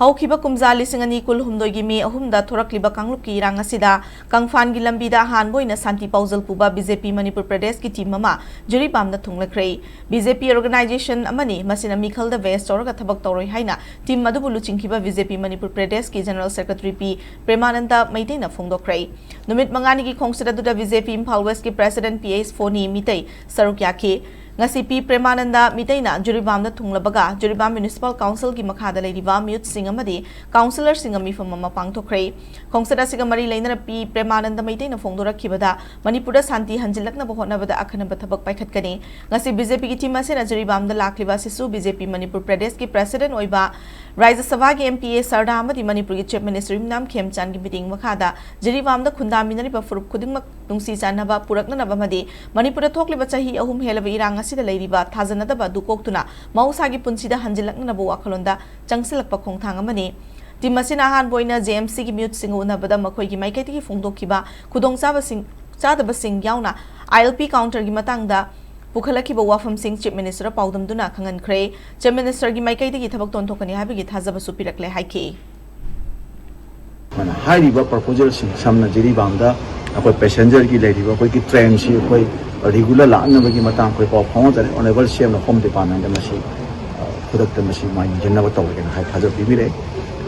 Haukiba kumza lisingani kul humdoigi me ahumda thorakliba kangluki rangasida kangfan gi lambida hanboina Shanti Paojel Puba BJP Manipur Pradesh ki team mama Jiribam na Thunglakkhre BJP organization amani masina Imphal da West torga thabak toroi haina team madu bulu chingkiba BJP Manipur Pradesh ki General Secretary P Premananda Maitei na phongdokkhre numit mangani gi khongsida duda BJP Imphal West ki President PS Phoni Mitei sarukya ke ngasi P Premananda Mitei na Jiribam da Thunglabaga Jiribam Municipal Council ki makhada leiriba mute singamadi councillor singami famama pangthokkhre khongsada sigamari leina P Premananda Maitei na phongdora khibada Manipur da Shanti hanjilakna bahonabada akhanaba thabak paikhatkani ngasi BJP ki team asena Jiribam da lakliba sisu BJP Manipur Pradesh ki President oiba Rajya Sabha ki MPA Sarda amadi Manipur ki Chief Minister Nam Khemchan ki meeting makhada Jiribam da khundami ba furup khudingmak tungsi chanaba purakna bamadi Manipur da thokliba chahi ahum helaba irang asida leiriba thajanadaba dukoktuna mausagi punsida hanjilakna ba wakhalonda changsilakpa khongthang amani team asina han boina JMC ki mute sing unabada makhoi ki maikaiti ki phongdokhiba khudongchaba sing chadaba sing yauna ILP counter ki matangda Pukhalaki ba wafam sing Chief Minister Paudam duna khangankhre Chief Minister gi maikai gi thabak ton thokani habi gi thajaba supirakle haike mana hairiba proposal sing samna Jiribam da akoi passenger gi leiriba koi ki train si koi regular laanna bagi matang koi paw phong jare honorable CM na home department da masi product da masi mai jenna ba tawge na hai thajab bibire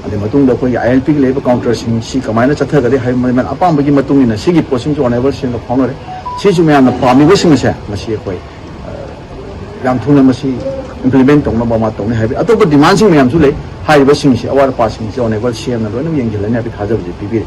ade matung da koi ILP gi leba counter sing si kamaina chatha gade hai man apam bagi matung ina sigi posting jo honorable CM na phong re si ju mya na pami wi sing se masi koi yang thuna masi implement tong na ba ma tong ne habi atop demand sing myam su le hai ba sing si awar passing si honorable CM na lo na yang gelane abi thajab je bibire